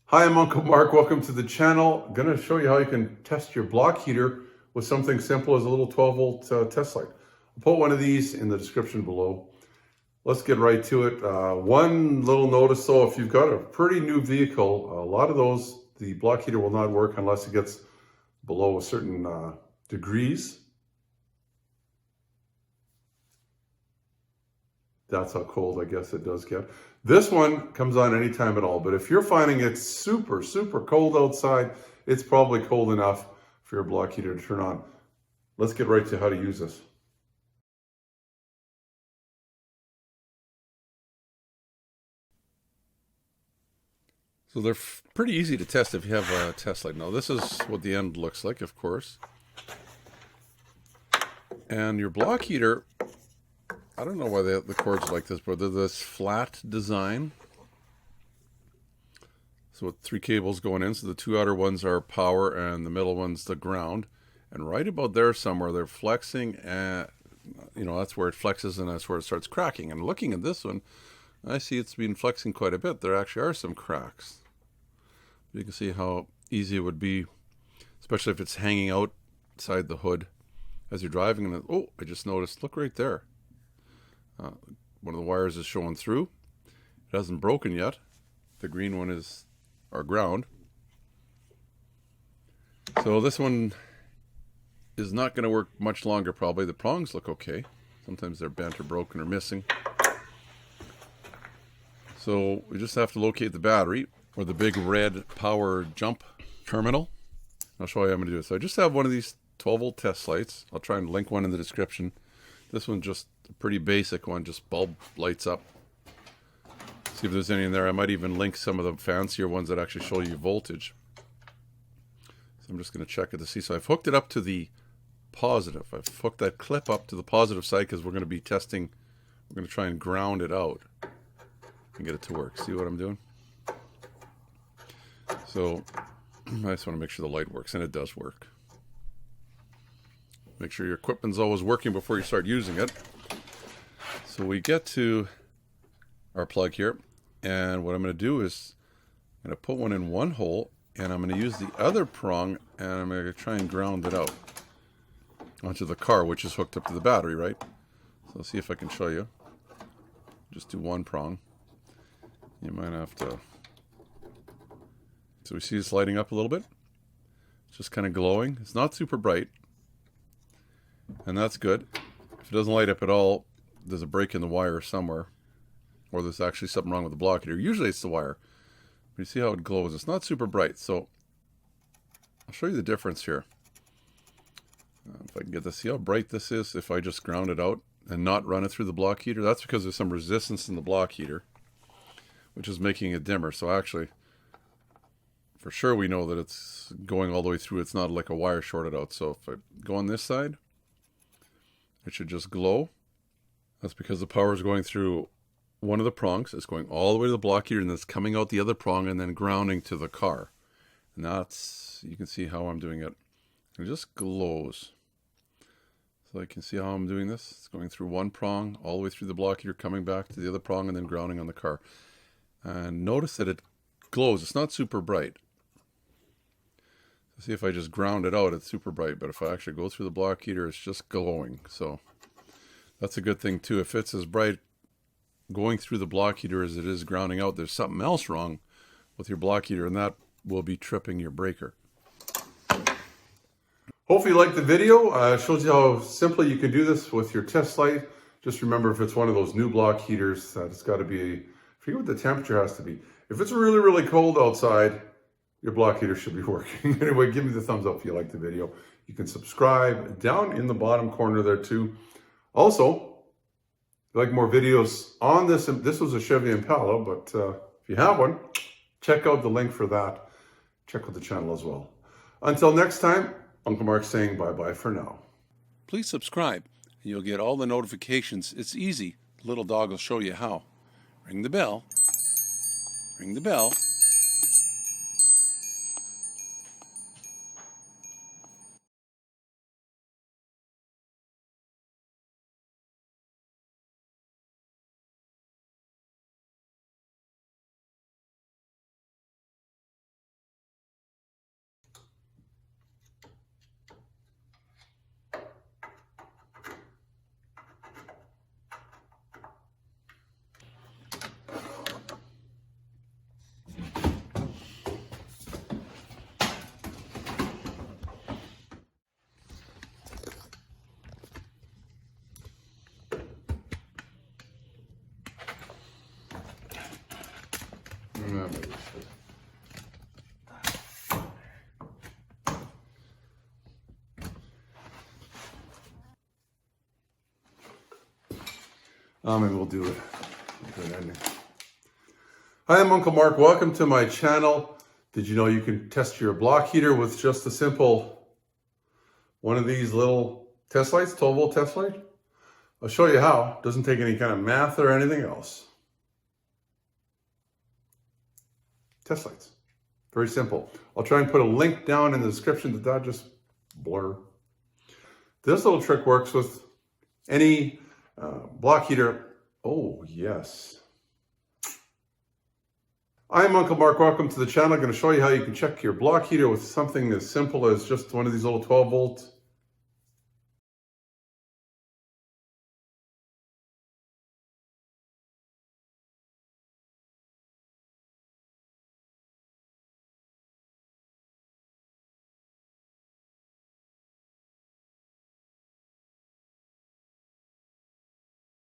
Hi, I'm Uncle Mark. Welcome to the channel. I'm going to show you how you can test your block heater with something simple as a little 12-volt test light. I'll put one of these in the description below. Let's get right to it. One little notice though, if you've got a pretty new vehicle, a lot of those, the block heater will not work unless it gets below a certain degrees. That's how cold I guess it does get. This one comes on anytime at all, but if you're finding it super cold outside, it's probably cold enough for your block heater to turn on. Let's get right to how to use this. So they're pretty easy to test if you have a test light. Now this is what the end looks like, of course. And your block heater, I don't know why the cords like this, but they're this flat design. So with 3 cables going in, so the 2 outer ones are power and the middle one's the ground. And right about there somewhere, they're flexing, and that's where it flexes and that's where it starts cracking. And looking at this one, I see it's been flexing quite a bit. There actually are some cracks. You can see how easy it would be, especially if it's hanging outside the hood as you're driving. And oh, I just noticed, look right there. One of the wires is showing through. It hasn't broken yet. The green one is our ground. So this one is not going to work much longer probably. The prongs look okay. Sometimes they're bent or broken or missing. So we just have to locate the battery or the big red power jump terminal. I'll show you how I'm going to do it. So I just have one of these 12-volt test lights. I'll try and link one in the description. This one's just a pretty basic one, just bulb lights up. See if there's any in there. I might even link some of the fancier ones that actually show you voltage. So I'm just going to check it to see. So I've hooked it up to the positive. I've hooked that clip up to the positive side because we're going to be testing. We're going to try and ground it out and get it to work. See what I'm doing? So I just want to make sure the light works, and it does work. Make sure your equipment's always working before you start using it. So we get to our plug here, and what I'm going to do is I'm going to put one in one hole, and I'm going to use the other prong, and I'm going to try and ground it out onto the car, which is hooked up to the battery, right? So let's see if I can show you. Just do one prong. You might have to. So we see it's lighting up a little bit. It's just kind of glowing. It's not super bright, and that's good. If it doesn't light up at all, there's a break in the wire somewhere, or there's actually something wrong with the block heater. Usually it's the wire. But you see how it glows. It's not super bright, so I'll show you the difference here. If I can get this, see how bright this is if I just ground it out and not run it through the block heater. That's because there's some resistance in the block heater, which is making it dimmer. So actually, for sure we know that it's going all the way through. It's not like a wire shorted out. So if I go on this side, it should just glow. That's because the power is going through one of the prongs. It's going all the way to the block heater, and it's coming out the other prong and then grounding to the car. And that's, you can see how I'm doing it. It just glows. So I can see how I'm doing this. It's going through one prong, all the way through the block heater, coming back to the other prong, and then grounding on the car. And notice that it glows. It's not super bright. See, if I just ground it out, it's super bright. But if I actually go through the block heater, it's just glowing. So that's a good thing too. If it's as bright going through the block heater as it is grounding out, there's something else wrong with your block heater, and that will be tripping your breaker. Hopefully you liked the video. It shows you how simply you can do this with your test light. Just remember, if it's one of those new block heaters, it's got to be, I forget what the temperature has to be. If it's really cold outside, your block heater should be working. Anyway, give me the thumbs up if you liked the video. You can subscribe down in the bottom corner there too. Also, if you like more videos on this was a Chevy Impala, but if you have one, check out the link for that. Check out the channel as well. Until next time, Uncle Mark's saying bye-bye for now. Please subscribe, and you'll get all the notifications. It's easy. The little dog will show you how. Ring the bell. Ring the bell. remember this. Maybe we'll do it. Good ending. Hi, I'm Uncle Mark. Welcome to my channel. Did you know you can test your block heater with just a simple one of these little test lights, 12-volt test light? I'll show you how. Doesn't take any kind of math or anything else. Test lights. Very simple. I'll try and put a link down in the description. Did that just blur? This little trick works with any block heater. Oh, yes. I'm Uncle Mark. Welcome to the channel. I'm going to show you how you can check your block heater with something as simple as just one of these little 12-volt